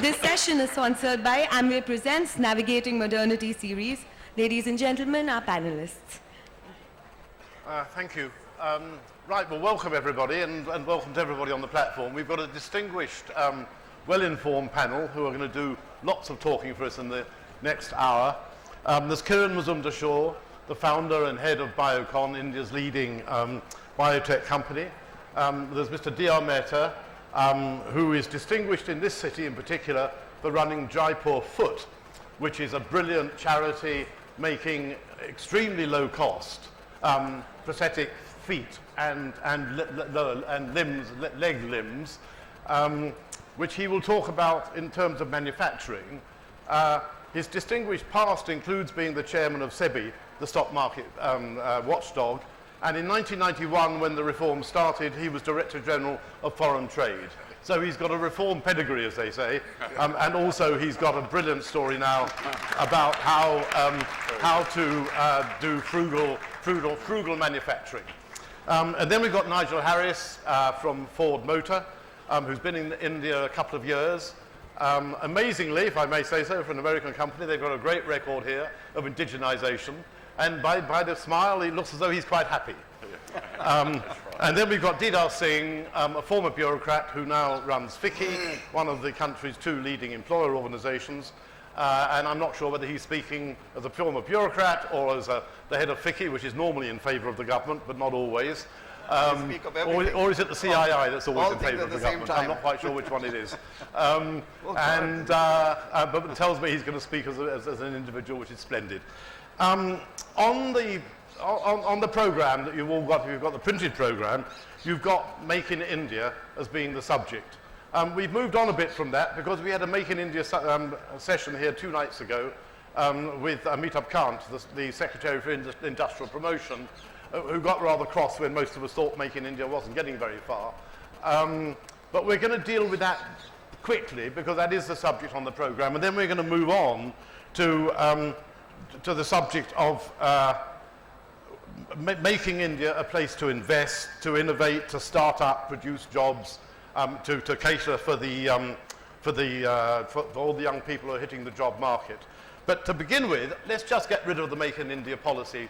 This session is sponsored by Amway Presents Navigating Modernity series. Ladies and gentlemen, our panelists. Thank you. Right, well, welcome everybody, and welcome to everybody on the platform. We've got a distinguished, well-informed panel who are going to do lots of talking for us in the next hour. There's Kiran Mazumdar-Shaw, the founder and head of Biocon, India's leading biotech company. There's Mr. Didar Mehta, who is distinguished in this city in particular for running Jaipur Foot, which is a brilliant charity making extremely low cost prosthetic feet and leg limbs, which he will talk about in terms of manufacturing. His distinguished past includes being the chairman of SEBI, the stock market watchdog, and in 1991, when the reform started, he was Director General of Foreign Trade. So he's got a reform pedigree, as they say, and also he's got a brilliant story now about how to do frugal manufacturing. And then we've got Nigel Harris from Ford Motor, who's been in India a couple of years. Amazingly, if I may say so, for an American company, they've got a great record here of indigenization. And by the smile, it looks as though he's quite happy. And then we've got Didar Singh, a former bureaucrat who now runs FICCI, one of the country's two leading employer organizations. And I'm not sure whether he's speaking as a former bureaucrat or as the head of FICCI, which is normally in favor of the government, but not always. Or is it the CII that's always in favor of the government? I'm not quite sure which one it is. But it tells me he's going to speak as an individual, which is splendid. On the program that you've all got, you've got the printed program, you've got Make in India as being the subject. We've moved on a bit from that because we had a Make in India session here 2 nights ago with Amitabh Kant, the Secretary for Industrial Promotion, who got rather cross when most of us thought Make in India wasn't getting very far. But we're going to deal with that quickly because that is the subject on the program, and then we're going to move on to the subject of making India a place to invest, to innovate, to start up, produce jobs, to cater for all the young people who are hitting the job market. But to begin with, let's just get rid of the Make in India policy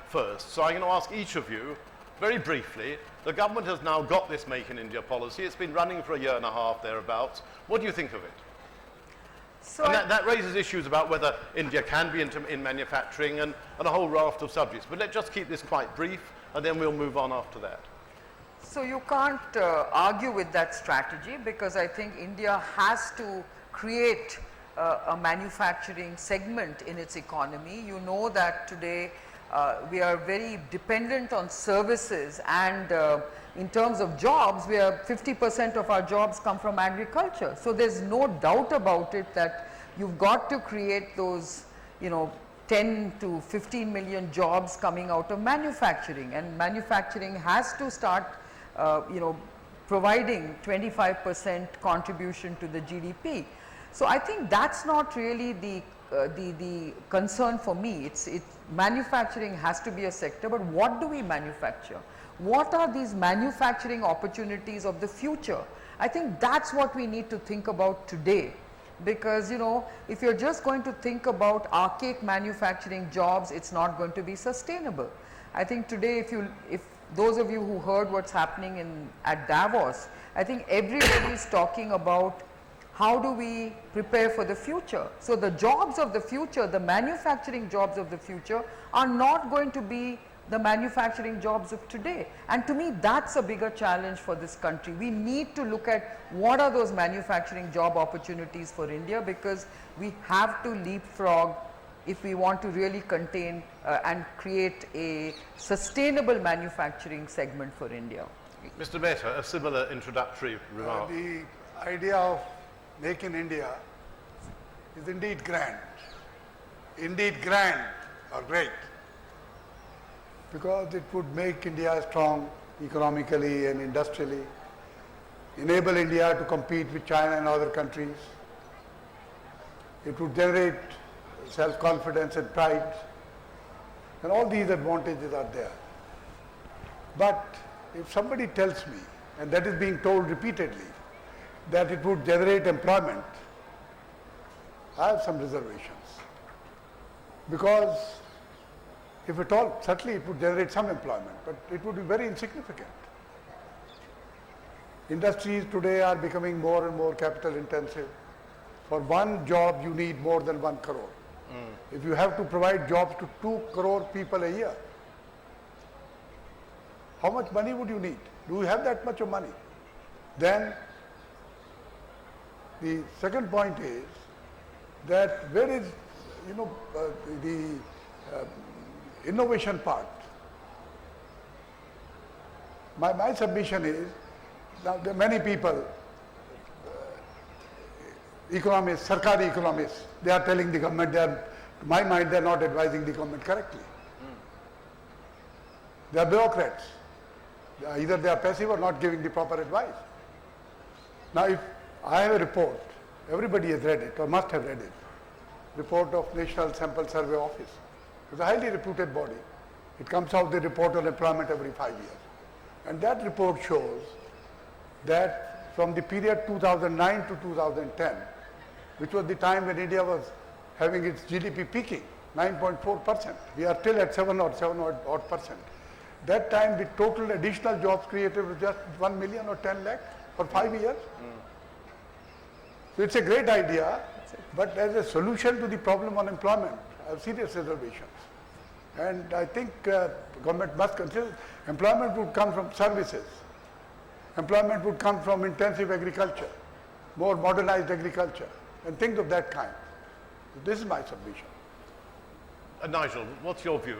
first. So I'm going to ask each of you, very briefly, the government has now got this Make in India policy. It's been running for a year and a half, thereabouts. What do you think of it? So and that raises issues about whether India can be in manufacturing and a whole raft of subjects. But let's just keep this quite brief, and then we'll move on after that. So you can't argue with that strategy because I think India has to create a manufacturing segment in its economy. You know that today we are very dependent on services, and in terms of jobs, 50% of our jobs come from agriculture. So there's no doubt about it that you've got to create those, 10 to 15 million jobs coming out of manufacturing, and manufacturing has to start, providing 25% contribution to the GDP. So I think that's not really the concern for me. Manufacturing has to be a sector, but what do we manufacture? What are these manufacturing opportunities of the future? I think that's what we need to think about today, because if you're just going to think about archaic manufacturing jobs, it's not going to be sustainable. I think today, if those of you who heard what's happening at Davos, I think everybody is talking about how do we prepare for the future. So the jobs of the future, the manufacturing jobs of the future, are not going to be the manufacturing jobs of today. And to me, that's a bigger challenge for this country. We need to look at what are those manufacturing job opportunities for India, because we have to leapfrog if we want to really contain and create a sustainable manufacturing segment for India. Mr. Mehta, a similar introductory remark. The idea of Make in India is indeed grand. Indeed grand or great. Because it would make India strong economically and industrially, enable India to compete with China and other countries. It would generate self-confidence and pride, and all these advantages are there. But if somebody tells me, and that is being told repeatedly, that it would generate employment, I have some reservations. Because if at all, certainly it would generate some employment, but it would be very insignificant. Industries today are becoming more and more capital intensive. For one job, you need more than 1 crore. If you have to provide jobs to 2 crore people a year, how much money would you need? Do you have that much of money? Then the second point is that where is, the innovation part? My submission is, now there are many people, economists, Sarkari economists, they are telling the government, to my mind, they are not advising the government correctly. They are bureaucrats. Either they are passive or not giving the proper advice. Now, if I have a report, everybody has read it or must have read it, report of National Sample Survey Office. It's a highly reputed body. It comes out with a report on employment every 5 years. And that report shows that from the period 2009 to 2010, which was the time when India was having its GDP peaking, 9.4%. We are still at 7 odd percent. That time the total additional jobs created was just 1 million or 10 lakh for 5 years. So it's a great idea, but as a solution to the problem on employment, I have serious reservations. And I think government must consider employment would come from services. Employment would come from intensive agriculture, more modernized agriculture, and things of that kind. This is my submission. Nigel, what's your view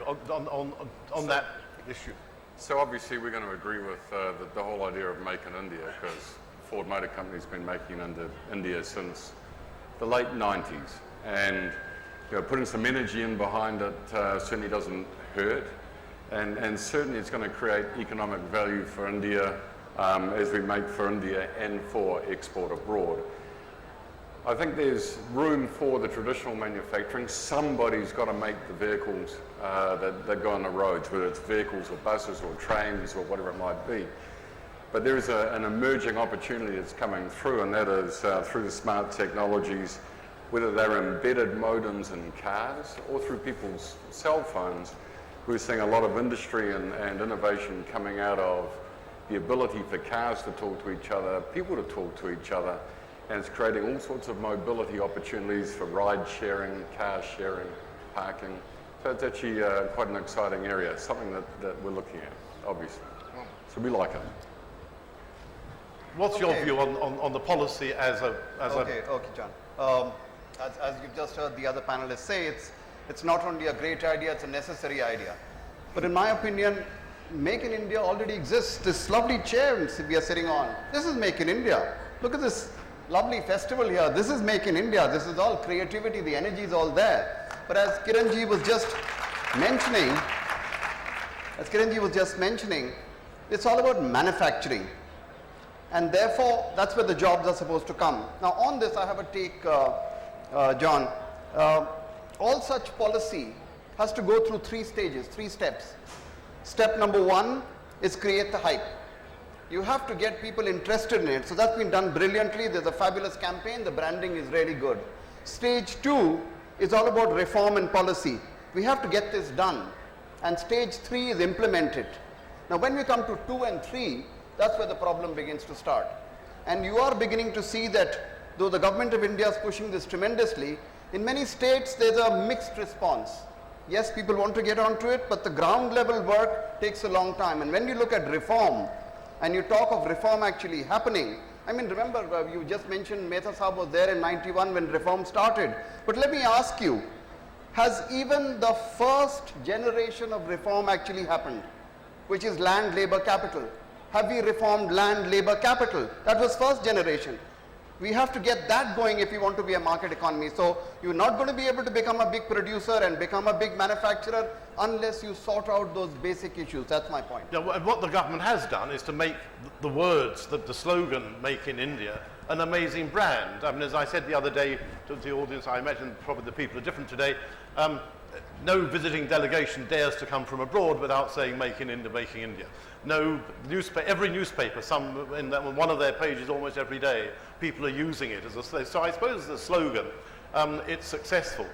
on that issue? So obviously we're going to agree with the whole idea of Make in India, because Ford Motor Company's been making in India since the late 90s. And putting some energy in behind it certainly doesn't hurt. And certainly it's going to create economic value for India as we make for India and for export abroad. I think there's room for the traditional manufacturing. Somebody's got to make the vehicles that go on the roads, whether it's vehicles or buses or trains or whatever it might be. But there is an emerging opportunity that's coming through, and that is through the smart technologies, whether they're embedded modems in cars or through people's cell phones. We're seeing a lot of industry and innovation coming out of the ability for cars to talk to each other, people to talk to each other, and it's creating all sorts of mobility opportunities for ride sharing, car sharing, parking. So it's actually quite an exciting area, something that we're looking at, obviously. So we like it. What's your view on the policy as a... Okay, John. As you've just heard the other panelists say, it's not only a great idea, it's a necessary idea. But in my opinion, Make in India already exists. This lovely chair we are sitting on, this is Make in India. Look at this lovely festival here. This is Make in India. This is all creativity, the energy is all there. But as Kiranji was just mentioning, it's all about manufacturing. And therefore, that's where the jobs are supposed to come. Now on this, I have a take, John. All such policy has to go through 3 stages, 3 steps. Step number 1 is create the hype. You have to get people interested in it. So that's been done brilliantly. There's a fabulous campaign. The branding is really good. Stage 2 is all about reform and policy. We have to get this done. And stage 3 is implement it. Now when we come to 2 and 3, that's where the problem begins to start. And you are beginning to see that though the government of India is pushing this tremendously, in many states there's a mixed response. Yes, people want to get onto it, but the ground level work takes a long time. And when you look at reform, and you talk of reform actually happening, I mean, remember, you just mentioned Mehta Sahab was there in 91 when reform started. But let me ask you, has even the first generation of reform actually happened, which is land, labor, capital? Have we reformed land, labor, capital? That was first generation. We have to get that going if we want to be a market economy. So you're not going to be able to become a big producer and become a big manufacturer unless you sort out those basic issues. That's my point. Yeah, and what the government has done is to make the words, the slogan, Make in India, an amazing brand. I mean, as I said the other day to the audience, I imagine probably the people are different today, no visiting delegation dares to come from abroad without saying Make in India, Making India. No every newspaper, some in one of their pages almost every day, people are using it as a slogan. So I suppose as a slogan, it's successful.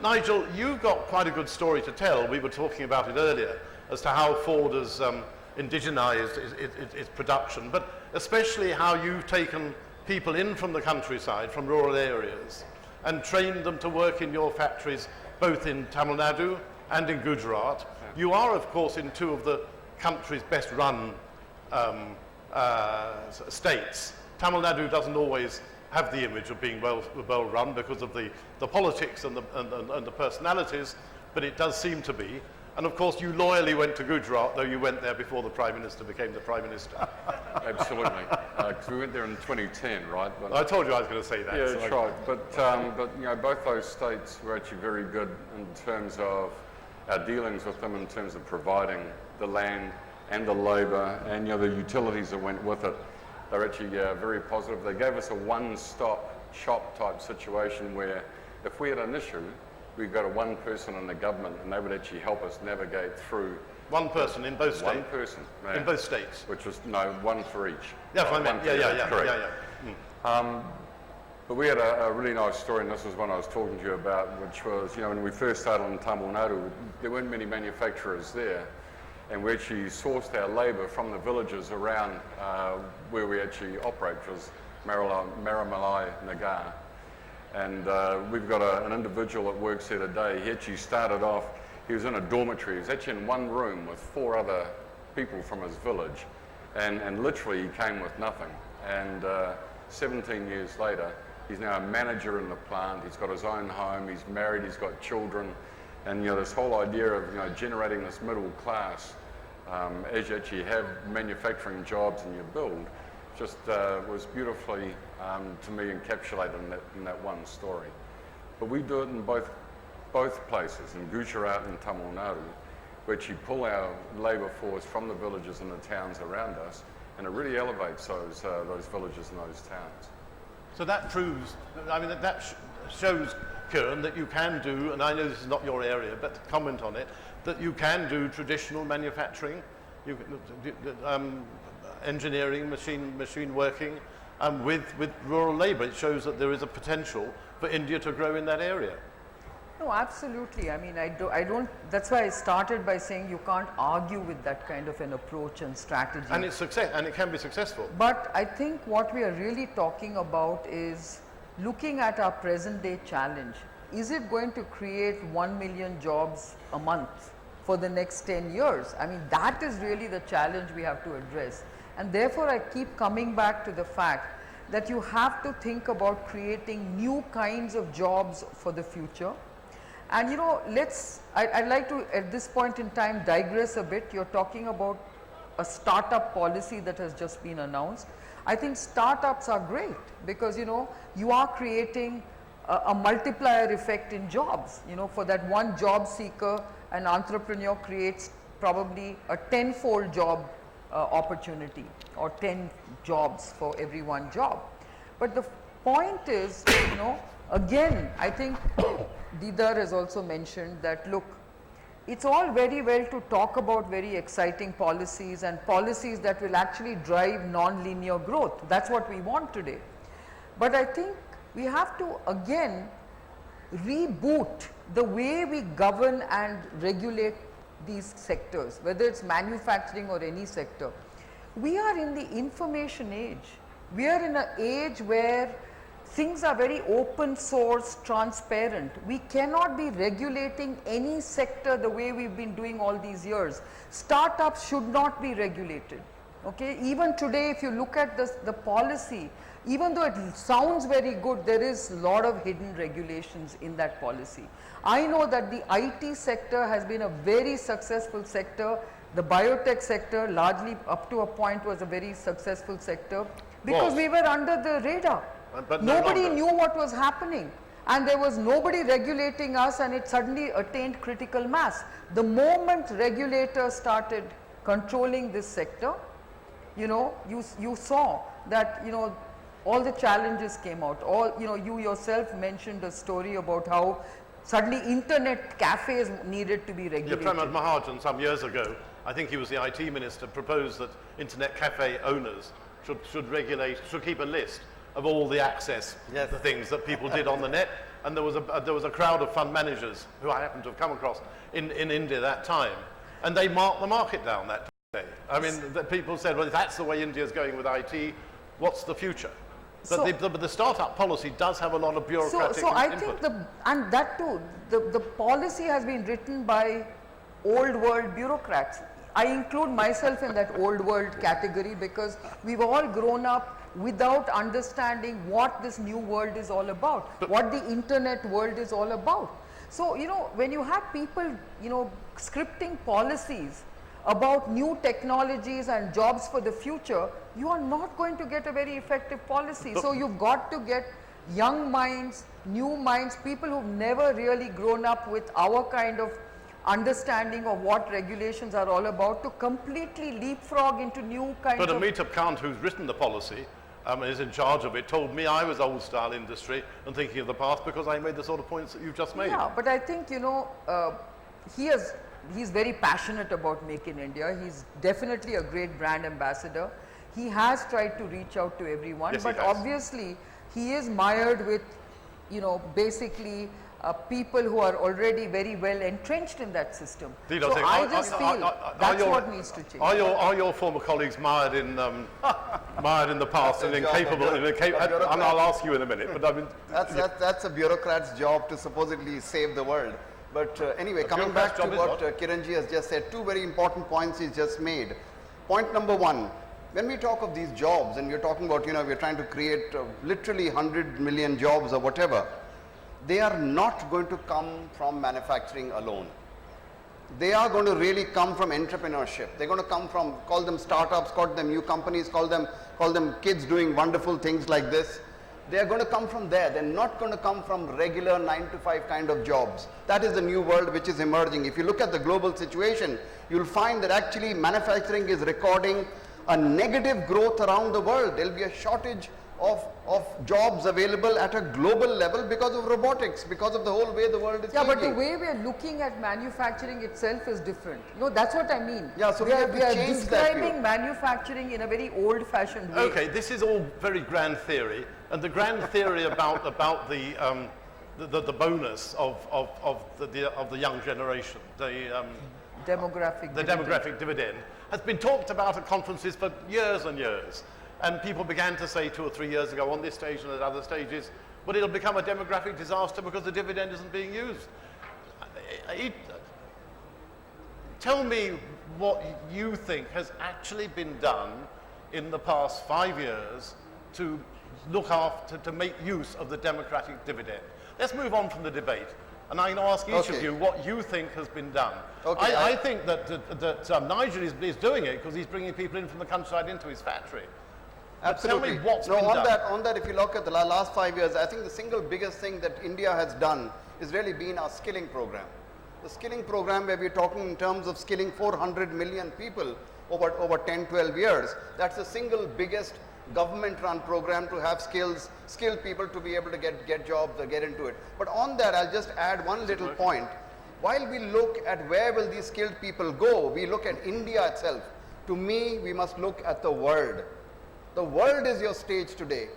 Nigel, you've got quite a good story to tell. We were talking about it earlier as to how Ford has indigenized its production, but especially how you've taken people in from the countryside, from rural areas, and trained them to work in your factories, both in Tamil Nadu and in Gujarat. Yeah. You are, of course, in two of the country's best run states. Tamil Nadu doesn't always have the image of being well run because of the politics and the personalities, but it does seem to be. And of course, you loyally went to Gujarat, though you went there before the Prime Minister became the Prime Minister. Absolutely, because we went there in 2010, right? But I told you I was going to say that. Yeah, so that's right. But you know, both those states were actually very good in terms of our dealings with them, in terms of providing the land and the labour and, you know, the utilities that went with it. They're actually very positive. They gave us a one-stop shop type situation where if we had an issue, we'd go to one person in the government and they would actually help us navigate through. One person in both states? One person. Yeah. In both states? Which was, no, one for each. Yeah, I meant, yeah. But we had a really nice story, and this was one I was talking to you about, which was, you know, when we first started in Tamil Nadu, there weren't many manufacturers there. And we actually sourced our labour from the villages around where we actually operate, which was Maramalai Nagar. And we've got an individual that works here today. He actually started off, he was in a dormitory. He was actually in one room with 4 other people from his village. And literally he came with nothing. And 17 years later, he's now a manager in the plant. He's got his own home. He's married. He's got children. And, you know, this whole idea of, you know, generating this middle class as you actually have manufacturing jobs and you build, just was beautifully, to me, encapsulated in that one story. But we do it in both places, in Gujarat and Tamil Nadu, we actually pull our labour force from the villages and the towns around us, and it really elevates those villages and those towns. So that proves, I mean, that shows, Kiran, that you can do, and I know this is not your area, but comment on it, that you can do traditional manufacturing, engineering, machine working, with rural labour. It shows that there is a potential for India to grow in that area. No, absolutely. I mean, I don't, that's why I started by saying you can't argue with that kind of an approach and strategy. And it's and it can be successful. But I think what we are really talking about is looking at our present day challenge. Is it going to create 1 million jobs a month for the next 10 years? I mean, that is really the challenge we have to address. And therefore, I keep coming back to the fact that you have to think about creating new kinds of jobs for the future. And you know, I'd like to at this point in time digress a bit. You're talking about a startup policy that has just been announced. I think startups are great because, you know, you are creating a multiplier effect in jobs. You know, for that one job seeker, an entrepreneur creates probably a 10-fold job opportunity, or 10 jobs for every one job. But the point is, you know, again, I think Didar has also mentioned that, look, it's all very well to talk about very exciting policies and policies that will actually drive non-linear growth. That's what we want today. But I think we have to again reboot the way we govern and regulate these sectors, whether it's manufacturing or any sector. We are in the information age. We are in an age where things are very open source, transparent. We cannot be regulating any sector the way we've been doing all these years. Startups should not be regulated. Okay? Even today, if you look at the policy, even though it sounds very good, there is a lot of hidden regulations in that policy. I know that the IT sector has been a very successful sector. The biotech sector, largely up to a point, was a very successful sector because we were under the radar. But nobody knew what was happening, and there was nobody regulating us, and it suddenly attained critical mass. The moment regulators started controlling this sector, you know, you saw that, you know, all the challenges came out. You know, you yourself mentioned a story about how suddenly internet cafes needed to be regulated. Yeah, Pramod Mahajan some years ago, I think he was the IT minister, proposed that internet cafe owners should keep a list of all the access Yes. to things that people did on the net. And there was a crowd of fund managers who I happened to have come across in India that time, and they marked the market down that day. I mean, the people said, well, if that's the way India's going with IT, what's the future? But the startup policy does have a lot of bureaucratic So I input. think and that too, the policy has been written by old world bureaucrats. I include myself in that old world category because we've all grown up without understanding what this new world is all about, what the internet world is all about. So, you know, when you have people, you know, scripting policies about new technologies and jobs for the future, you are not going to get a very effective policy. So you've got to get young minds, new minds, people who've never really grown up with our kind of understanding of what regulations are all about to completely leapfrog into new kinds But of... Amitabh Kant, who's written the policy, and is in charge of it, told me I was old style industry and thinking of the past because I made the sort of points that you've just made. Yeah, but I think, you know, he's very passionate about Make in India. He's definitely a great brand ambassador. He has tried to reach out to everyone, Yes, but he has. obviously he is mired with, you know, basically people who are already very well entrenched in that system. Didar, So I just feel that's what needs to change. Are your former colleagues mired in the past and incapable? And I'll ask you in a minute. But I mean, That's a bureaucrat's job to supposedly save the world. But anyway, coming back to bureaucrat's job what Kiranji has just said, two very important points he's just made. Point number one, when we talk of these jobs and we're talking about, you know, we're trying to create literally 100 million jobs or whatever, they are not going to come from manufacturing alone. They are going to really come from entrepreneurship. They're going to come from, call them startups, call them new companies, call them kids doing wonderful things like this. They are going to come from there. They're not going to come from regular 9-to-5 kind of jobs. That is the new world which is emerging. If you look at the global situation, you'll find that actually manufacturing is recording a negative growth around the world. There'll be a shortage of jobs available at a global level because of robotics, because of the whole way the world is changing. But the way we are looking at manufacturing itself is different. You know, that's what I mean. Yeah, so we are change that view. describing manufacturing in a very old-fashioned way. okay, this is all very grand theory, and the grand theory about the bonus of the young generation, the demographic dividend, has been talked about at conferences for years and years. And people began to say 2 or 3 years ago on this stage and at other stages, but it'll become a demographic disaster because the dividend isn't being used. Tell me what you think has actually been done in the past 5 years to look after, to make use of the democratic dividend. Let's move on from the debate. And I'm going to ask each of you what you think has been done. Okay, I think that Nigel is doing it because he's bringing people in from the countryside into his factory. Absolutely. Tell me what's been done. On that, if you look at the last 5 years, I think the single biggest thing that India has done is really been our skilling program. The skilling program, where we're talking in terms of skilling 400 million people over 10, 12 years, that's the single biggest government-run program to have skilled people to be able to get jobs or get into it. But on that, I'll just add one little point. While we look at where will these skilled people go, we look at India itself. To me, we must look at the world. The world is your stage today.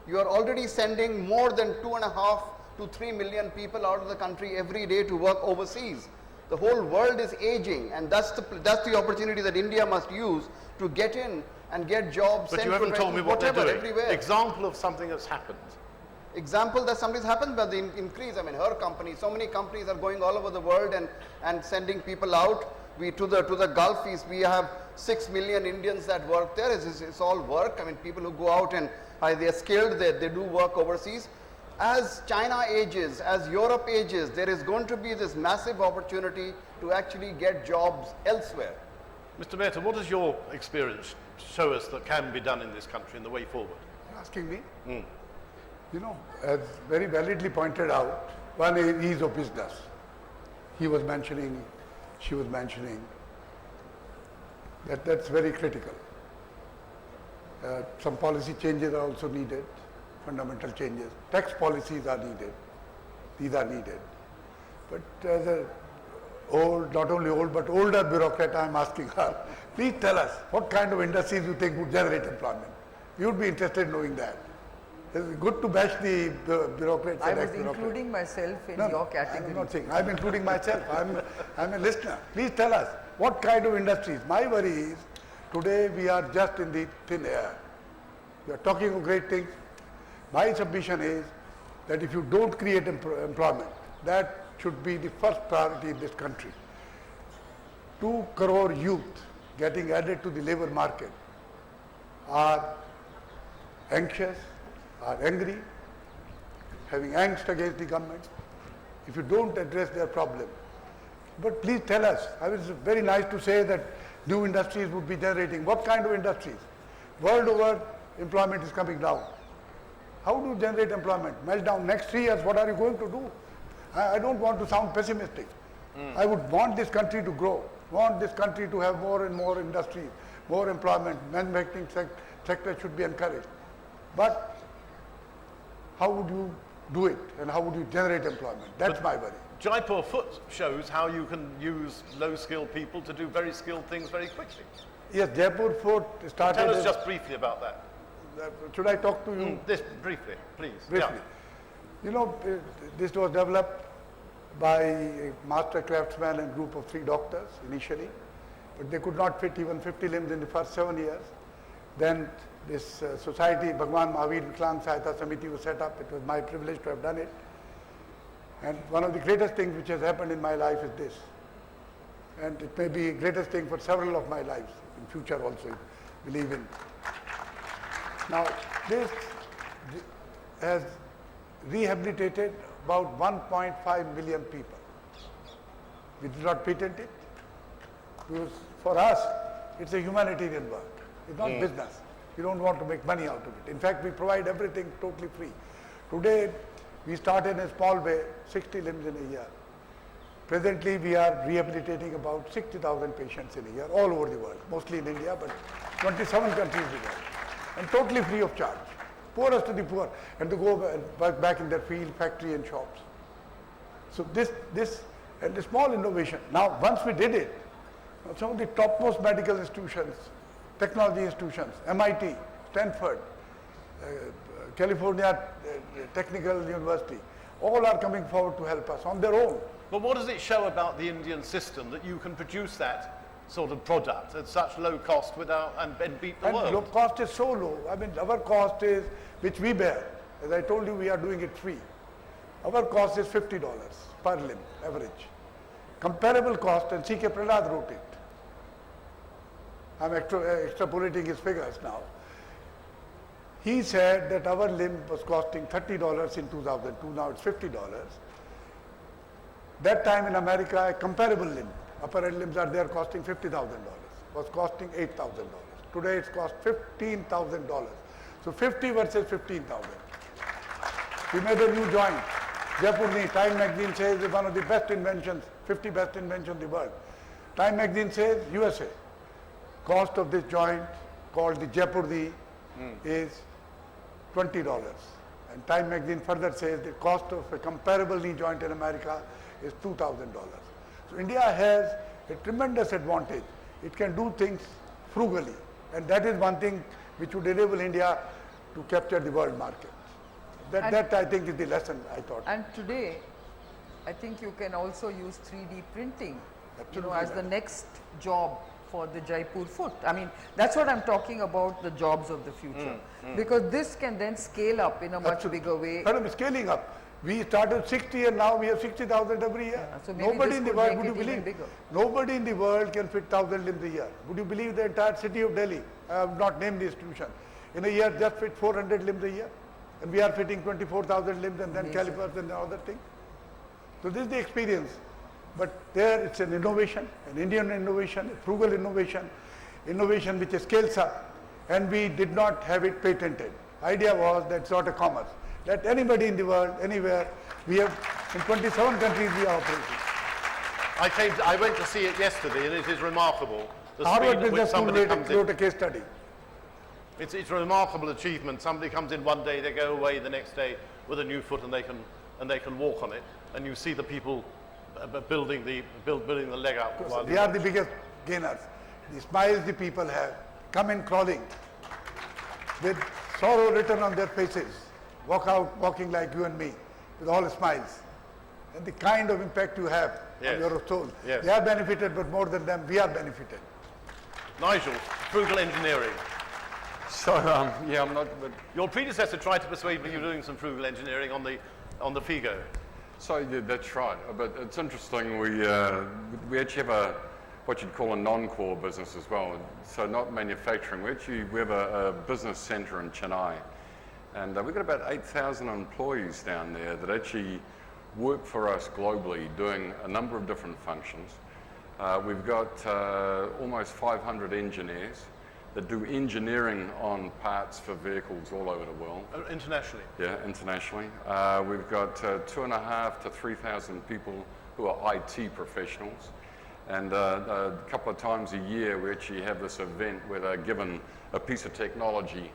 You are already sending more than 2.5 to 3 million people out of the country every day to work overseas. The whole world is aging, and that's the opportunity that India must use to get in and get jobs. But you haven't told me what they're doing. Everywhere. Example of something that's happened. Example that something's happened, but the increase, I mean, her company, so many companies are going all over the world and sending people out. To the Gulf East, we have 6 million Indians that work there. It's all work. I mean, people who go out and they're skilled, they do work overseas. As China ages, as Europe ages, there is going to be this massive opportunity to actually get jobs elsewhere. Mr. Mehta, what does your experience show us that can be done in this country in the way forward? You're asking me? You know, as very validly pointed out, one is ease of business. He was mentioning, she was mentioning, that's very critical. Some policy changes are also needed, fundamental changes. Tax policies are needed. These are needed. But as a old, not only old, but older bureaucrat, I'm asking her, please tell us what kind of industries you think would generate employment. We would be interested in knowing that. It's good to bash the bureaucrats. I and was ex-bureaucrats. including myself in No, your I'm category. not saying. I'm including myself. I'm a listener. Please tell us what kind of industries. My worry is today we are just in the thin air. We are talking of great things. My submission is that if you don't create employment, that should be the first priority in this country. 2 crore youth getting added to the labor market are anxious, are angry, having angst against the government, if you don't address their problem. But please tell us, I mean, it's very nice to say that new industries would be generating. What kind of industries? World over, employment is coming down. How do you generate employment? Meltdown. Next 3 years, what are you going to do? I don't want to sound pessimistic. I would want this country to grow, want this country to have more and more industries, more employment, manufacturing sector should be encouraged. But how would you do it and how would you generate employment? That's my worry. Jaipur Foot shows how you can use low-skilled people to do very skilled things very quickly. Yes, Jaipur Foot started. Tell us as- just briefly about that. Should I talk to you? This briefly, please. Briefly. You know, this was developed by a master craftsman and group of 3 doctors initially, but they could not fit even 50 limbs in the first 7 years. Then this society, Bhagwan Mahavir Viklang Sahayata Samiti, was set up. It was my privilege to have done it. And one of the greatest things which has happened in my life is this. And it may be the greatest thing for several of my lives, in future also, I believe in. Now, this has rehabilitated about 1.5 million people. We did not patent it, because for us, it's a humanitarian work. It's not business. We don't want to make money out of it. In fact, we provide everything totally free. Today, we started in a small way, 60 limbs in a year. Presently, we are rehabilitating about 60,000 patients in a year, all over the world, mostly in India, but 27 countries in the world, and totally free of charge. Poorest of the poor, and to go and work back in their field, factory and shops. So this and the small innovation. Now, once we did it, some of the topmost medical institutions, technology institutions, MIT, Stanford, California Technical University, all are coming forward to help us on their own. But what does it show about the Indian system that you can produce that sort of product at such low cost without and beat the And world? low cost is so low. I mean, our cost is, which we bear. As I told you, we are doing it free. Our cost is $50 per limb, average. Comparable cost, and C.K. Prahlad wrote it. I'm extrapolating his figures now. He said that our limb was costing $30 in 2002, now it's $50. That time in America, a comparable limb, upper end limbs are there costing $50,000, was costing $8,000. Today it's cost $15,000. So 50 versus 15,000. We made a new joint. Jaipur knee, Time magazine says is one of the best inventions, 50 best inventions in the world. Time magazine says USA. Cost of this joint called the Jaipur knee is $20. And Time magazine further says the cost of a comparable knee joint in America is $2,000. So India has a tremendous advantage. It can do things frugally, and that is one thing which would enable India to capture the world market. That I think is the lesson I thought. And today, I think you can also use 3D printing, Absolutely as the next job for the Jaipur Foot. I mean, that's what I'm talking about, the jobs of the future. Because this can then scale up in a much bigger way. Madam, scaling up. We started 60 and now we have 60,000 every year. Yeah, so maybe Nobody this in the could world, make would you it even believe? bigger. Nobody in the world can fit 1,000 limbs a year. Would you believe the entire city of Delhi? I have not named the institution. In a year, just fit 400 limbs a year. And we are fitting 24,000 limbs and then calipers and other things. So this is the experience. But there it's an innovation, an Indian innovation, a frugal innovation, innovation which scales up. And we did not have it patented. Idea was that it's not a commerce. Let anybody in the world, anywhere, we have, in 27 countries we are operating. I went to see it yesterday, and it is remarkable. The Harvard speed at which Business School somebody comes in. wrote a case study. It's a remarkable achievement. Somebody comes in one day, they go away the next day with a new foot, and they can walk on it. And you see the people building the leg up. While They are the biggest gainers. The smiles the people have come in crawling with sorrow written on their faces. walking like you and me, with all smiles. And the kind of impact you have Yes. on your soul. Yes. They are benefited, but more than them, we are benefited. Nigel, frugal engineering. So, yeah, I'm not, but Your predecessor tried to persuade me you were doing some frugal engineering on the FIGO. so yeah, that's right. But it's interesting. We actually have what you'd call a non-core business as well. So not manufacturing. We have a business centre in Chennai, and we've got about 8,000 employees down there that actually work for us globally, doing a number of different functions. We've got almost 500 engineers that do engineering on parts for vehicles all over the world. Internationally. Yeah, internationally. We've got 2,500 to 3,000 people who are IT professionals. And a couple of times a year we actually have this event where they're given a piece of technology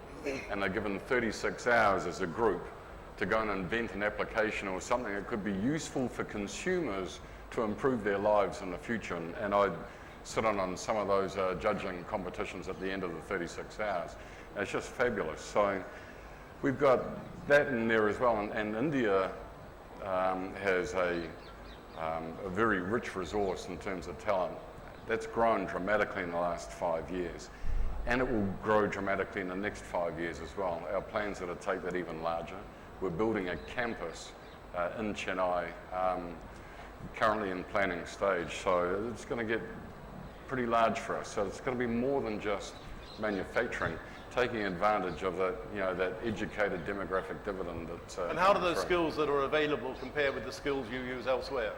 and they're given 36 hours as a group to go and invent an application or something that could be useful for consumers to improve their lives in the future. And I sit on some of those judging competitions at the end of the 36 hours. And it's just fabulous. So we've got that in there as well. And India has a very rich resource in terms of talent. That's grown dramatically in the last 5 years. And it will grow dramatically in the next 5 years as well. Our plans are to take that even larger. We're building a campus in Chennai, currently in planning stage. So it's going to get pretty large for us. So it's going to be more than just manufacturing, taking advantage of that, that educated demographic dividend. And how do those skills that are available compare with the skills you use elsewhere?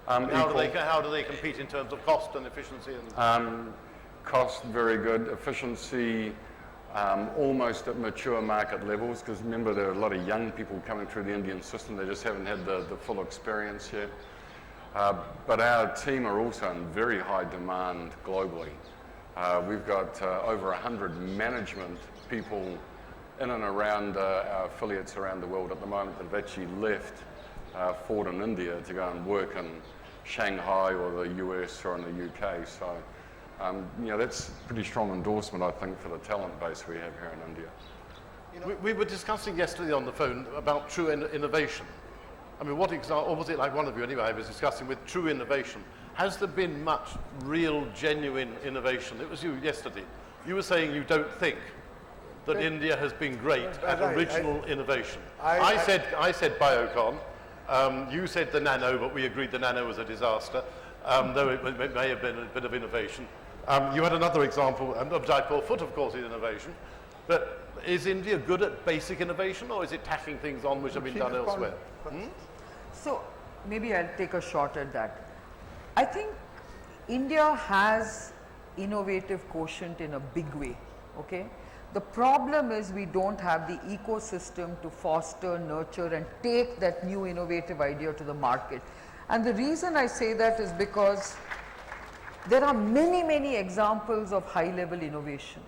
How do they compete in terms of cost and efficiency? And cost, very good. Efficiency, almost at mature market levels, because remember there are a lot of young people coming through the Indian system. They just haven't had the full experience yet. But our team are also in very high demand globally. We've got over 100 management people in and around our affiliates around the world at the moment that have actually left Ford in India to go and work in Shanghai or the US or in the UK. So, that's pretty strong endorsement, I think, for the talent base we have here in India. we were discussing yesterday on the phone about true innovation. I mean, what example, or was it like one of you anyway, I was discussing with true innovation. Has there been much real, genuine innovation? It was you yesterday. You were saying you don't think that India has been great at original innovation. I said biocon. You said the nano, but we agreed the nano was a disaster, though it may have been a bit of innovation. You had another example of Jaipur foot, of course, is innovation. But is India good at basic innovation, or is it tacking things on which have been done elsewhere? So maybe I'll take a shot at that. I think India has innovative quotient in a big way, okay? The problem is we don't have the ecosystem to foster, nurture and take that new innovative idea to the market. And the reason I say that is because there are many, many examples of high level innovation.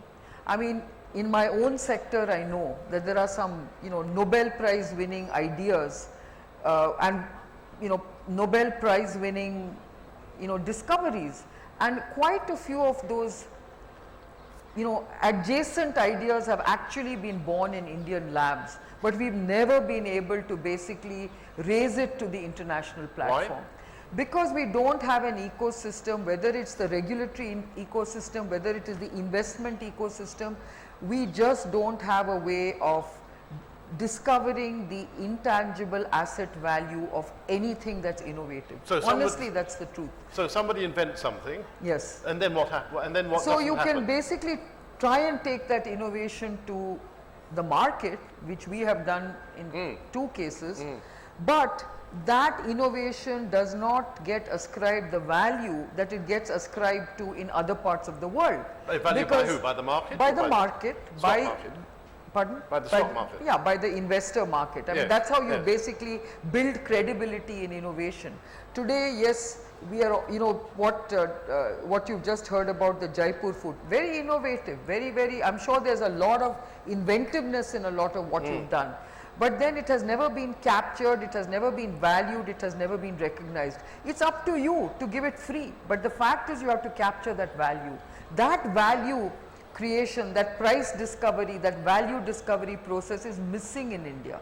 I mean, in my own sector, I know that there are some, Nobel Prize winning ideas and, Nobel Prize winning, discoveries, and quite a few of those, adjacent ideas have actually been born in Indian labs, but we've never been able to basically raise it to the international platform. Why? Because we don't have an ecosystem, whether it's the regulatory ecosystem, whether it is the investment ecosystem, we just don't have a way of discovering the intangible asset value of anything that's innovative. So honestly, that's the truth. So somebody invents something. Yes. And then what happens? And then what? So you happen? can basically try and take that innovation to the market, which we have done in 2 cases, but that innovation does not get ascribed the value that it gets ascribed to in other parts of the world. Value by who? By the market? By the market. Stock market? Pardon? By the stock market? Yeah, by the investor market. I mean, that's how you basically build credibility in innovation. Today, yes, we are, what you've just heard about the Jaipur food, very innovative, very, I'm sure there's a lot of inventiveness in a lot of what you've done. But then it has never been captured, it has never been valued, it has never been recognized. It's up to you to give it free, but the fact is you have to capture that value. That value creation, that price discovery, that value discovery process is missing in India.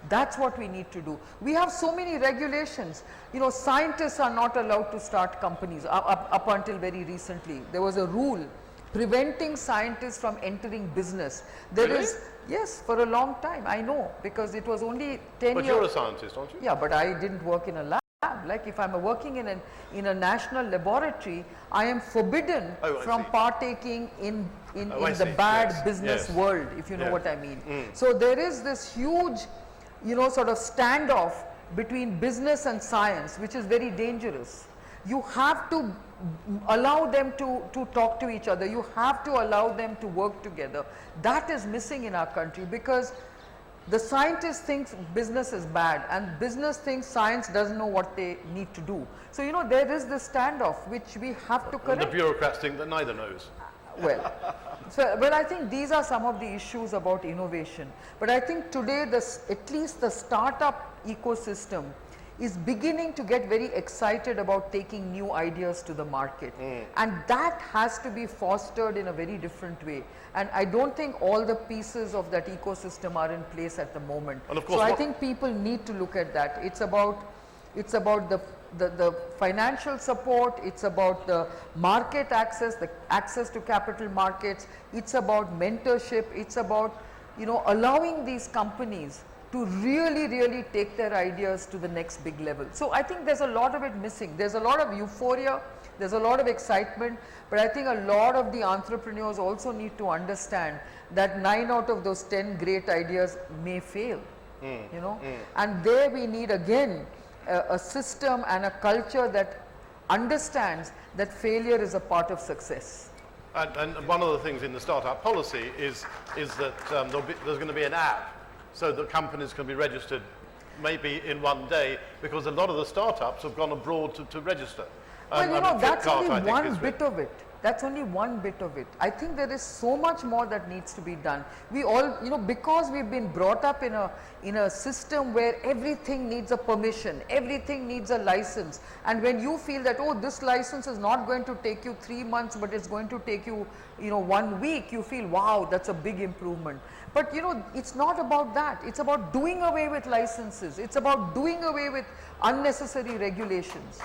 That's what we need to do. We have so many regulations. You know, scientists are not allowed to start companies up until very recently. There was a rule preventing scientists from entering business. There Really? is, yes, for a long time. I know, because it was only 10 But years. you're a scientist, aren't you? Yeah, but I didn't work in a lab. Like if I'm working in a national laboratory, I am forbidden Oh, I from see. partaking in Oh, I the see. bad Yes, business yes. world, if you know Yes. what I mean. So there is this huge, you know, sort of standoff between business and science, which is very dangerous. You have to allow them to talk to each other. You have to allow them to work together. That is missing in our country, because the scientist thinks business is bad and business thinks science doesn't know what they need to do. So, you know, there is this standoff which we have to And correct. the bureaucrats think that neither knows. Well, well, I think these are some of the issues about innovation. But I think today, at least the startup ecosystem is beginning to get very excited about taking new ideas to the market. And that has to be fostered in a very different way. And I don't think all the pieces of that ecosystem are in place at the moment. And of course, so I think people need to look at that. It's about the financial support, it's about the market access, the access to capital markets, it's about mentorship, it's about, you know, allowing these companies to really take their ideas to the next big level. So I think there's a lot of it missing. There's a lot of euphoria, there's a lot of excitement, but I think a lot of the entrepreneurs also need to understand that 9 out of those 10 great ideas may fail, you know, and there we need again a system and a culture that understands that failure is a part of success. And one of the things in the startup policy is that there's going to be an app so that companies can be registered maybe in one day, because a lot of the startups have gone abroad to register. Well, you I know, mean, that's Flipkart, only I think, one is bit of it. That's only one bit of it. I think there is so much more that needs to be done. We all, you know, because we've been brought up in a system where everything needs a permission, everything needs a license. And when you feel that, oh, this license is not going to take you 3 months, but it's going to take you, you know, 1 week, you feel, wow, that's a big improvement. But, you know, it's not about that. It's about doing away with licenses. It's about doing away with unnecessary regulations.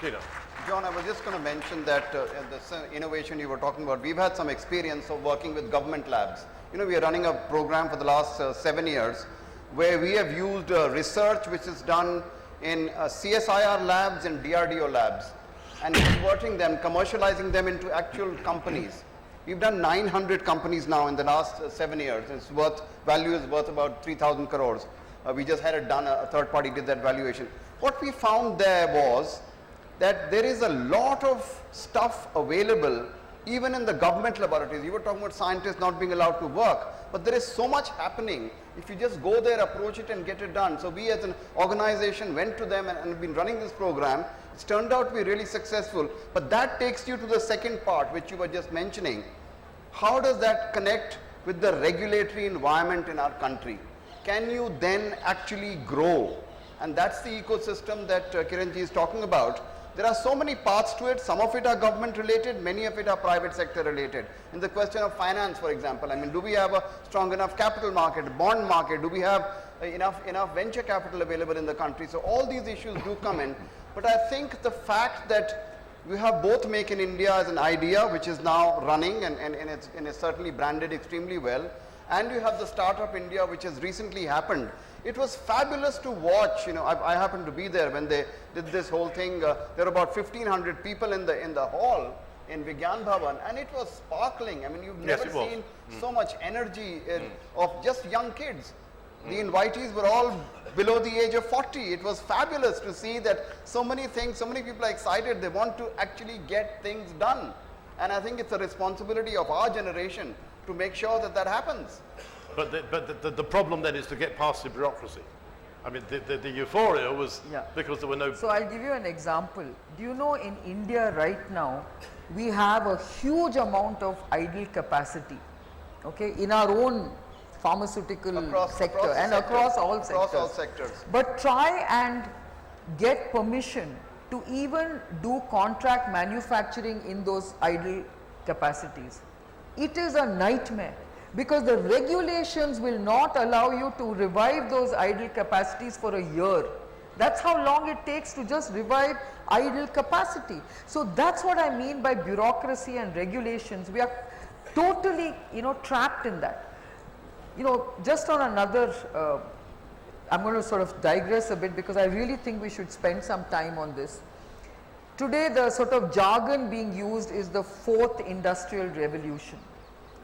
Didar. John, I was just going to mention that this innovation you were talking about, we've had some experience of working with government labs. You know, we are running a program for the last 7 years where we have used research which is done in CSIR labs and DRDO labs, and converting them, commercializing them into actual companies. We've done 900 companies now in the last 7 years. Its value is worth about 3,000 crores. We just had it done, a third party did that valuation. What we found there was that there is a lot of stuff available even in the government laboratories. You were talking about scientists not being allowed to work, but there is so much happening if you just go there, approach it and get it done. So we as an organization went to them and have been running this program. It's turned out to be really successful, but that takes you to the second part which you were just mentioning. How does that connect with the regulatory environment in our country? Can you then actually grow? And that's the ecosystem that Kiranji is talking about. There are so many parts to it. Some of it are government related, many of it are private sector related. In the question of finance, for example, I mean, do we have a strong enough capital market, bond market? Do we have enough venture capital available in the country? So all these issues do come in. But I think the fact that we have both Make in India as an idea, which is now running and it's certainly branded extremely well, and you have the Startup India, which has recently happened. It was fabulous to watch. You know, I happened to be there when they did this whole thing. There were about 1,500 people in the hall in Vigyan Bhavan, and it was sparkling. I mean, you've never seen so much energy of just young kids. The invitees were all below the age of 40. It was fabulous to see that so many things, so many people are excited. They want to actually get things done. And I think it's a responsibility of our generation to make sure that that happens. But the problem then is to get past the bureaucracy. I mean, the euphoria was because there were no... So I'll give you an example. Do you know in India right now, we have a huge amount of idle capacity, okay, in our own pharmaceutical sector and across all sectors. But try and get permission to even do contract manufacturing in those idle capacities. It is a nightmare. because the regulations will not allow you to revive those idle capacities for a year. That's how long it takes to just revive idle capacity. So that's what I mean by bureaucracy and regulations. We are totally, trapped in that. Just on another, I'm going to sort of digress a bit because I really think we should spend some time on this. Today the sort of jargon being used is the fourth industrial revolution,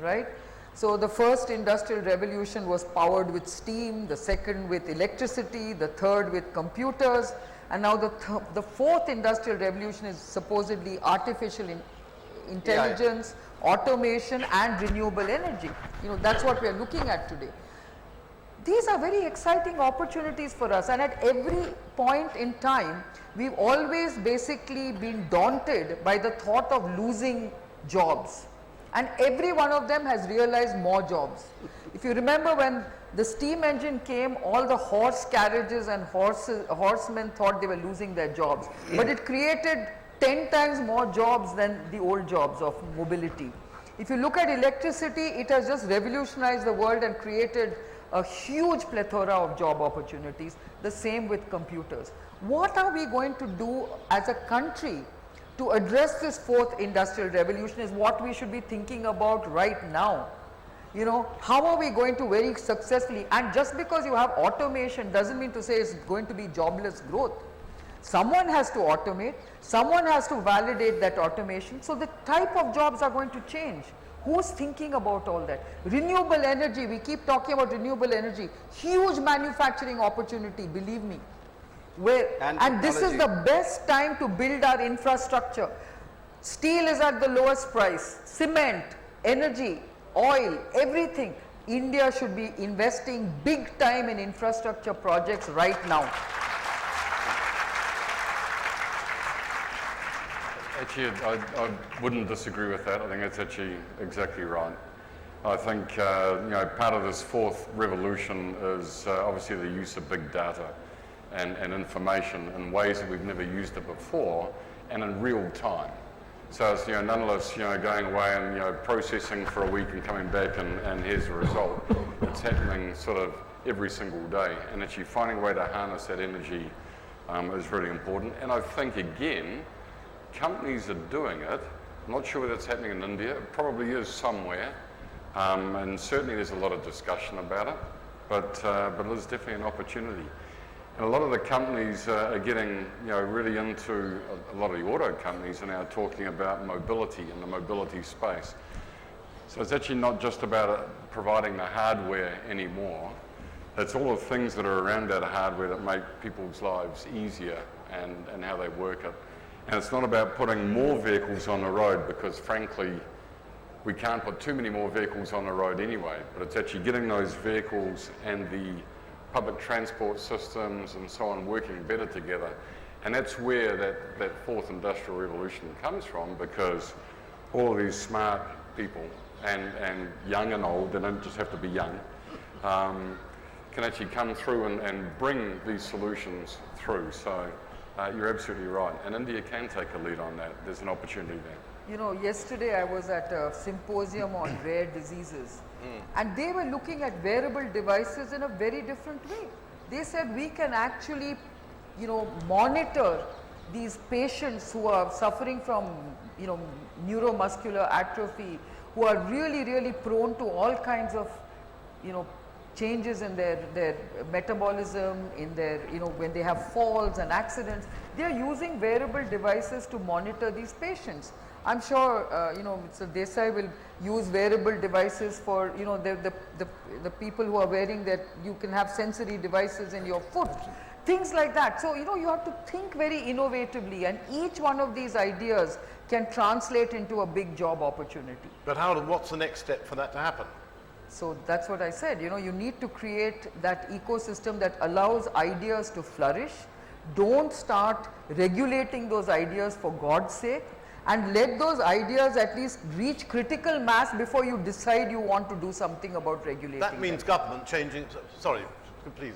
right? So the first industrial revolution was powered with steam, the second with electricity, the third with computers, and now the fourth industrial revolution is supposedly artificial intelligence, automation and renewable energy. That's what we are looking at today. These are very exciting opportunities for us, and at every point in time we've always basically been daunted by the thought of losing jobs, and every one of them has realized more jobs. If you remember, when the steam engine came, all the horse carriages and horsemen thought they were losing their jobs, but it created 10 times more jobs than the old jobs of mobility. If you look at electricity, it has just revolutionized the world and created a huge plethora of job opportunities. The same with computers. What are we going to do as a country to address this fourth industrial revolution is what we should be thinking about right now. How are we going to very successfully, and just because you have automation doesn't mean to say it's going to be jobless growth. Someone has to automate, someone has to validate that automation, so the type of jobs are going to change. Who's thinking about all that? Renewable energy, we keep talking about renewable energy, huge manufacturing opportunity, believe me. And this is the best time to build our infrastructure. Steel is at the lowest price, cement, energy, oil, everything. India should be investing big time in infrastructure projects right now. Actually, I wouldn't disagree with that. I think that's actually exactly right. I think part of this fourth revolution is obviously the use of big data and information in ways that we've never used it before and in real time. So it's none of us going away and processing for a week and coming back and here's the result. It's happening sort of every single day, and actually finding a way to harness that energy is really important. And I think again, companies are doing it. I'm not sure whether it's happening in India. It probably is somewhere, and certainly there's a lot of discussion about it. But it is definitely an opportunity. And a lot of the companies are getting really into, a lot of the auto companies are now talking about mobility in the mobility space. So it's actually not just about providing the hardware anymore. It's all the things that are around that hardware that make people's lives easier and how they work it. And it's not about putting more vehicles on the road, because frankly, we can't put too many more vehicles on the road anyway, but it's actually getting those vehicles and the public transport systems and so on working better together. And that's where that fourth industrial revolution comes from, because all of these smart people and young and old, they don't just have to be young, can actually come through and bring these solutions through. So you're absolutely right, and India can take a lead on that. There's an opportunity there. Yesterday I was at a symposium on rare diseases, and they were looking at wearable devices in a very different way. They said we can actually, monitor these patients who are suffering from, neuromuscular atrophy, who are really, really prone to all kinds of, changes in their metabolism, in their, when they have falls and accidents. They are using wearable devices to monitor these patients. I'm sure, Mr. Desai will use wearable devices for, the people who are wearing that, you can have sensory devices in your foot, things like that. So, you have to think very innovatively, and each one of these ideas can translate into a big job opportunity. But what's the next step for that to happen? So that's what I said, you need to create that ecosystem that allows ideas to flourish. Don't start regulating those ideas for God's sake, and let those ideas at least reach critical mass before you decide you want to do something about regulating That means them. government changing, sorry, please.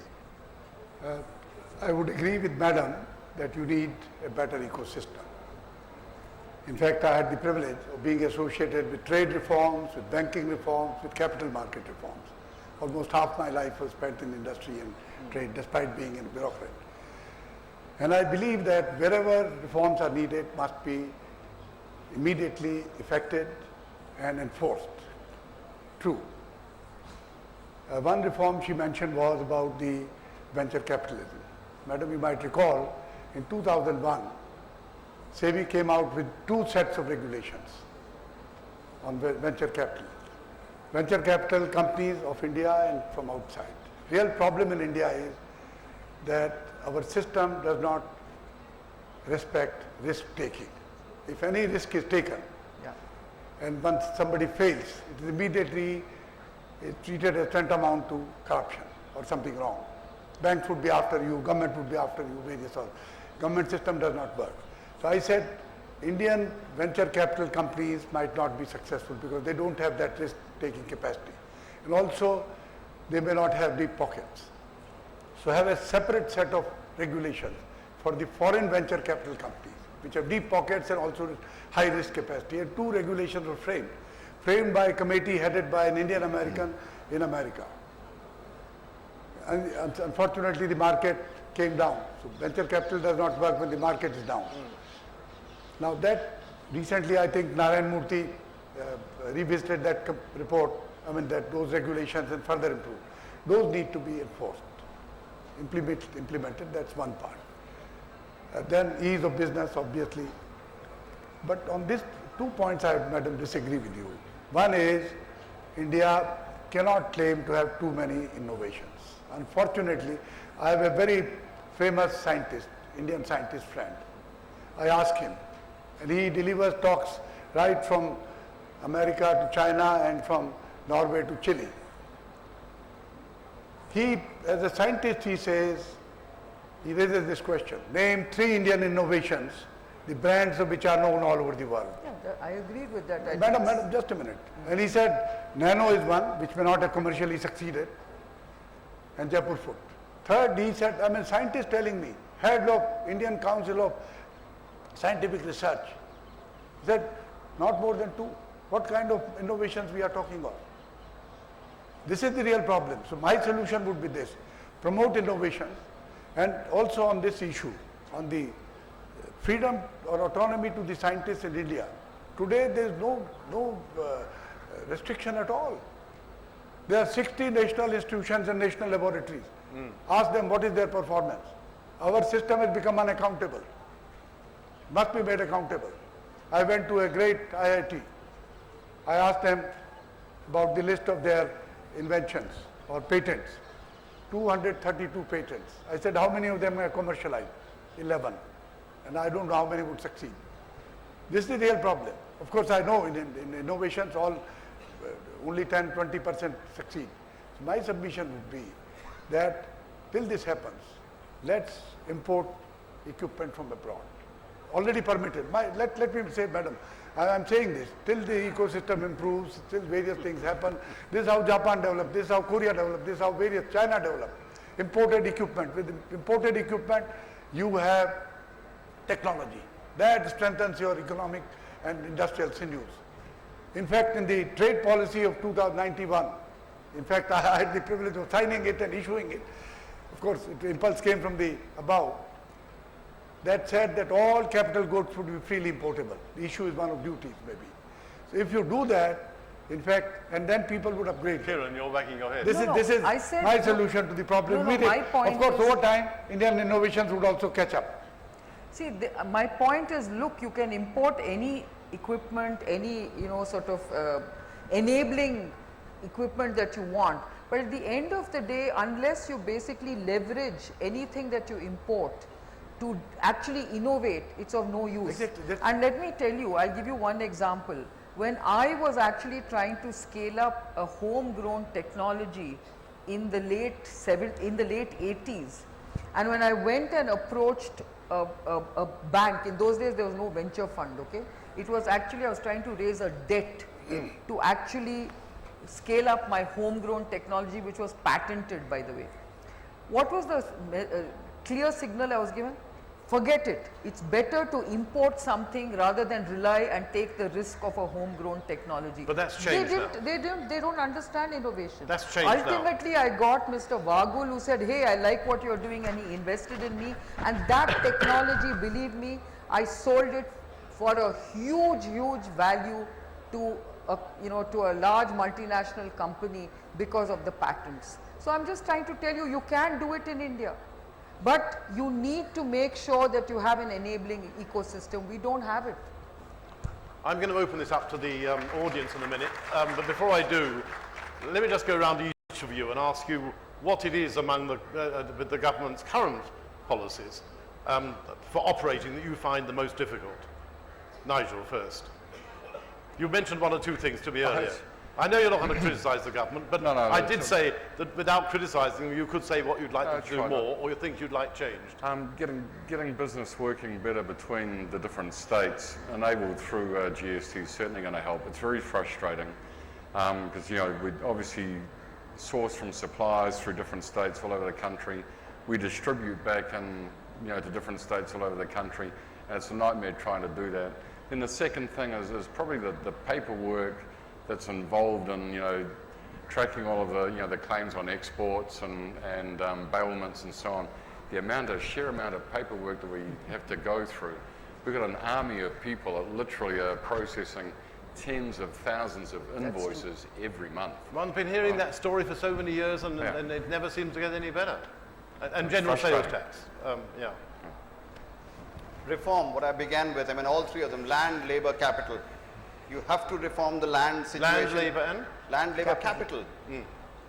I would agree with Madam that you need a better ecosystem. In fact, I had the privilege of being associated with trade reforms, with banking reforms, with capital market reforms. Almost half my life was spent in industry and trade, despite being a bureaucrat. And I believe that wherever reforms are needed must be immediately effected and enforced. True. One reform she mentioned was about the venture capitalism. Madam, you might recall, in 2001, SEBI came out with 2 sets of regulations on venture capital. Venture capital companies of India and from outside. Real problem in India is that our system does not respect risk taking. If any risk is taken, and once somebody fails, it is immediately treated as tantamount to corruption or something wrong. Banks would be after you, government would be after you, various other. Government system does not work. So I said Indian venture capital companies might not be successful because they don't have that risk taking capacity. And also they may not have deep pockets. So have a separate set of regulations for the foreign venture capital companies which have deep pockets and also high risk capacity. And 2 regulations were framed by a committee headed by an Indian American in America. And unfortunately the market came down. So venture capital does not work when the market is down. Now that recently I think Narayan Murthy revisited that report, those regulations and further improved. Those need to be enforced, implemented, that's one part. Then ease of business, obviously. But on these 2 points I, Madam, disagree with you. One is India cannot claim to have too many innovations. Unfortunately, I have a very famous scientist, Indian scientist friend. I asked him, and he delivers talks right from America to China and from Norway to Chile. He, as a scientist, he says, he raises this question, name 3 Indian innovations, the brands of which are known all over the world. Yeah, I agree with that. Madam, just a minute. And he said, Nano is one, which may not have commercially succeeded, and Jaipur food. Third, he said, scientists telling me, head of Indian Council of Scientific Research, he said, not more than 2. What kind of innovations we are talking about? This is the real problem. So my solution would be this, promote innovation, and also on this issue, on the freedom or autonomy to the scientists in India. Today there is no restriction at all. There are 60 national institutions and national laboratories. Ask them what is their performance. Our system has become unaccountable. Must be made accountable. I went to a great IIT. I asked them about the list of their inventions or patents. 232 patents. I said, how many of them are commercialized? 11. And I don't know how many would succeed. This is the real problem. Of course, I know in innovations only 10-20% succeed. So my submission would be that till this happens, let's import equipment from abroad. Already permitted. Let me say, Madam, I'm saying this, till the ecosystem improves, till various things happen, this is how Japan developed, this is how Korea developed, this is how various China developed. Imported equipment. With imported equipment, you have technology. That strengthens your economic and industrial sinews. In fact, in the trade policy of 2091, in fact, I had the privilege of signing it and issuing it. Of course, the impulse came from the above. That said that all capital goods would be freely importable. The issue is one of duties, maybe. So if you do that, in fact, and then people would upgrade. Kiran, you're wagging your head. This is my solution to the problem. My point of course, over time, Indian innovations would also catch up. See, my point is, look, you can import any equipment, any enabling equipment that you want, but at the end of the day, unless you basically leverage anything that you import to actually innovate, it's of no use. Exactly. And let me tell you, I'll give you one example. When I was actually trying to scale up a homegrown technology in the late 80s, and when I went and approached a bank, in those days there was no venture fund, okay? It was actually, I was trying to raise a debt to actually scale up my homegrown technology, which was patented, by the way. What was the clear signal I was given? forget it. It's better to import something rather than rely and take the risk of a homegrown technology. But that's changed now. They don't understand innovation. That's changed now. Ultimately, I got Mr. Vagul who said, hey, I like what you're doing, and he invested in me. And that technology, believe me, I sold it for a huge, huge value to to a large multinational company because of the patents. So I'm just trying to tell you, you can do it in India. But you need to make sure that you have an enabling ecosystem. We don't have it. I'm going to open this up to the audience in a minute, but before I do, let me just go around to each of you and ask you what it is among the government's current policies for operating that you find the most difficult. Nigel first. You mentioned one or two things to me earlier. I know you're not going to criticise the government, but I did say that without criticising them, you could say what you'd like them to do more, or you think you'd like changed. Getting business working better between the different states, enabled through GST, is certainly going to help. It's very frustrating because we obviously source from suppliers through different states all over the country. We distribute back in, to different states all over the country, and it's a nightmare trying to do that. Then the second thing is probably the paperwork that's involved in tracking all of the claims on exports and bailments and so on. The sheer amount of paperwork that we have to go through. We've got an army of people that literally are processing tens of thousands of invoices every month. I've been hearing that story for so many years, and it never seems to get any better. And general sales tax, Reform, what I began with, all three of them, land, labor, capital. You have to reform the land situation. Land, labor and? Land, labor, capital.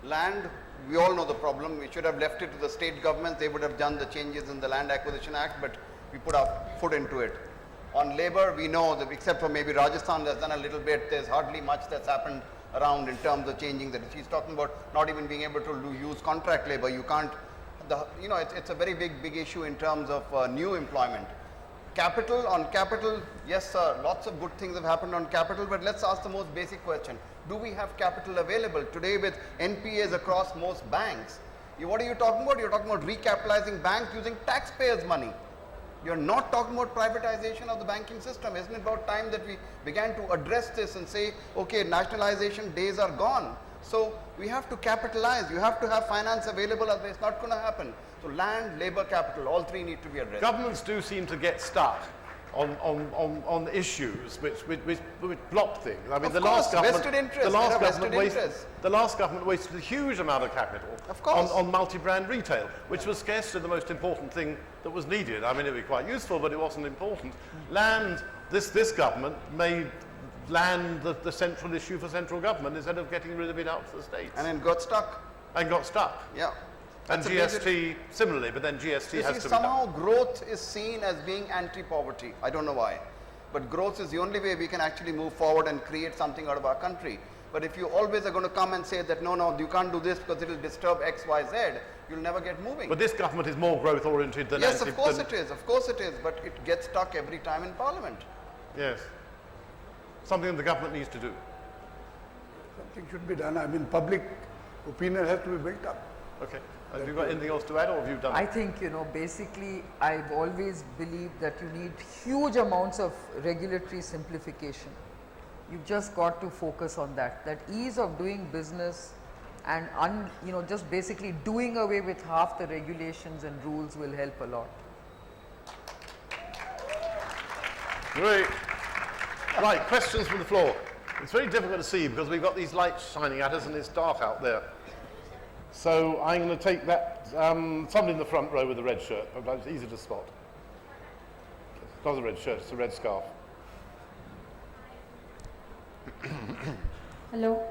Land, we all know the problem. We should have left it to the state governments. They would have done the changes in the Land Acquisition Act, but we put our foot into it. On labor, we know that except for maybe Rajasthan that's done a little bit, there's hardly much that's happened around in terms of changing that. She's talking about not even being able to use contract labor. You can't, it's a very big issue in terms of new employment. Capital, on capital, yes sir, lots of good things have happened on capital, but let's ask the most basic question. Do we have capital available? Today with NPAs across most banks, what are you talking about? You're talking about recapitalizing banks using taxpayers' money. You're not talking about privatization of the banking system. Isn't it about time that we began to address this and say, okay, nationalization days are gone. So we have to capitalize. You have to have finance available, otherwise it's not going to happen. So land, labor, capital, all three need to be addressed. Governments do seem to get stuck on issues which block things. The last government wasted a huge amount of capital on multi-brand retail, which was scarcely the most important thing that was needed. It would be quite useful, but it wasn't important. Land, this government made land the central issue for central government instead of getting rid of it out to the states. And then got stuck. Yeah. And GST similarly, but then GST has to be somehow growth is seen as being anti-poverty. I don't know why. But growth is the only way we can actually move forward and create something out of our country. But if you always are going to come and say that no, you can't do this because it will disturb X, Y, Z, you'll never get moving. But this government is more growth oriented than Yes, of course it is, but it gets stuck every time in Parliament. Yes. Something the government needs to do. Something should be done. Public opinion has to be built up. Okay. Have you got anything else to add, or have you done? I think, basically, I've always believed that you need huge amounts of regulatory simplification. You've just got to focus on that. That ease of doing business and, just basically doing away with half the regulations and rules will help a lot. Great. Right, questions from the floor. It's very difficult to see because we've got these lights shining at us and it's dark out there. So I'm going to take that, somebody in the front row with a red shirt. It's easy to spot. It's not a red shirt, it's a red scarf. Hello.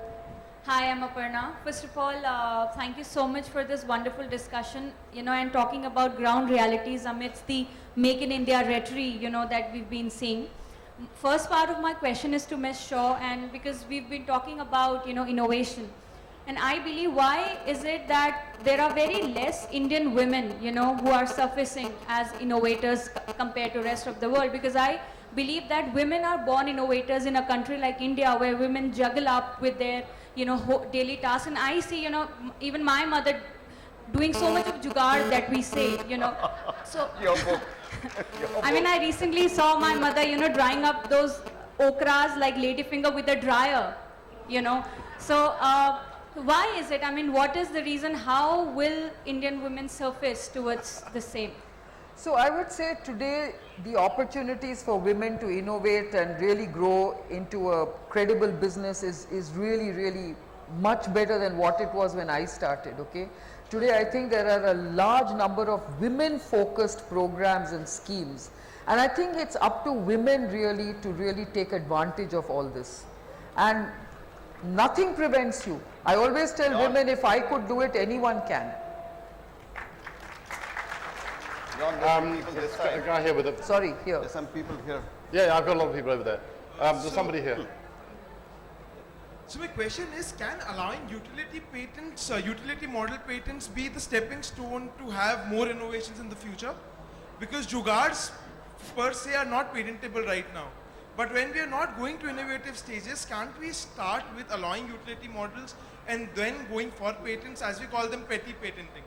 Hi, I'm Aparna. First of all, thank you so much for this wonderful discussion, and talking about ground realities amidst the Make in India rhetoric, that we've been seeing. First part of my question is to Ms. Shaw, and because we've been talking about, innovation. And I believe, why is it that there are very less Indian women, who are surfacing as innovators compared to rest of the world? Because I believe that women are born innovators in a country like India, where women juggle up with their, daily tasks. And I see, even my mother doing so much of jugaad that we say, So, I mean, I recently saw my mother, drying up those okras like ladyfinger with a dryer, So, why is it? I mean, what is the reason? How will Indian women surface towards the same? So I would say today the opportunities for women to innovate and really grow into a credible business is really, really much better than what it was when I started, okay. Today I think there are a large number of women focused programs and schemes, and I think it's up to women really to really take advantage of all this, and nothing prevents you. I always tell women, if I could do it, anyone can. John, there's some people this A side. guy here with a... Sorry, here. There's some people here. Yeah, I've got a lot of people over there. There's somebody here. So my question is, can allowing utility patents, utility model patents be the stepping stone to have more innovations in the future? Because jugards per se are not patentable right now. But when we are not going to innovative stages, can't we start with allowing utility models and then going for patents, as we call them, petty patenting?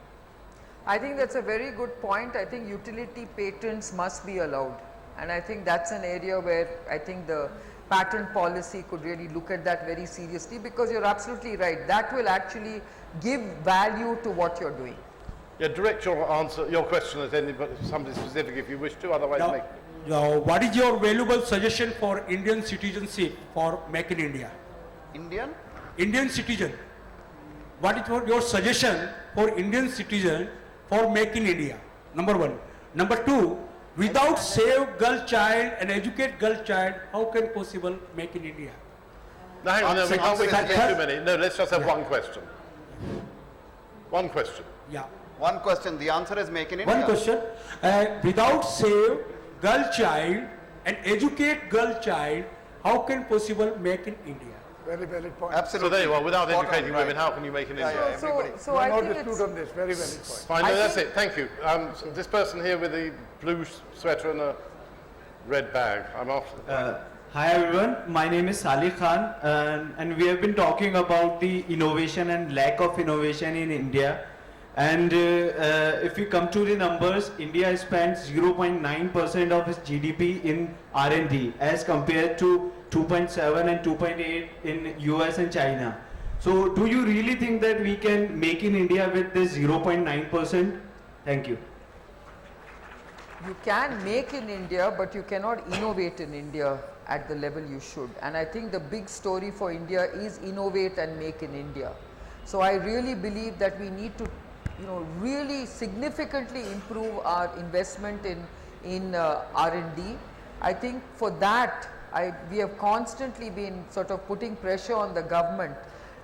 I think that's a very good point. I think utility patents must be allowed, and I think that's an area where I think the patent policy could really look at that very seriously, because you're absolutely right. That will actually give value to what you're doing. Yeah, direct your answer, your question at anybody, somebody specific if you wish to, otherwise make... Now, what is your valuable suggestion for Indian citizenship for Make in India? Indian citizen. What is your suggestion for Indian citizen for Make in India? Number one. Number two, without save girl child and educate girl child, how can possible Make in India? No, hang on, no, we can't get too many. No, let's just have Yeah. one question. One question. Yeah. One question, the answer is make in India. One question. Without save girl child and educate girl child, how can possible Make in India? Very valid point. Absolutely. So there you are, without Spot on, educating right. women, how can you make an India? Yeah, everybody. So I No think dispute it's, on this, very valid point. Fine, I no, that's think- it, thank you. So this person here with the blue sweater and a red bag, I'm after. Hi everyone, my name is Salih Khan and we have been talking about the innovation and lack of innovation in India, and if we come to the numbers, India spends 0.9% of its GDP in R&D as compared to 2.7 and 2.8 in US and China. So do you really think that we can make in India with this 0.9%? Thank you. you can make in India, but you cannot innovate in India at the level you should. And I think the big story for India is innovate and make in India. So I really believe that we need to, really significantly improve our investment in R&D. I think for that, we have constantly been sort of putting pressure on the government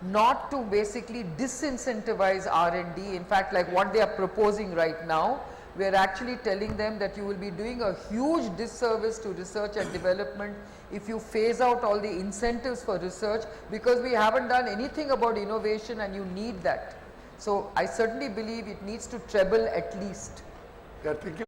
not to basically disincentivize R&D. In fact, like what they are proposing right now, we are actually telling them that you will be doing a huge disservice to research and development if you phase out all the incentives for research, because we haven't done anything about innovation and you need that. So I certainly believe it needs to treble at least. They are thinking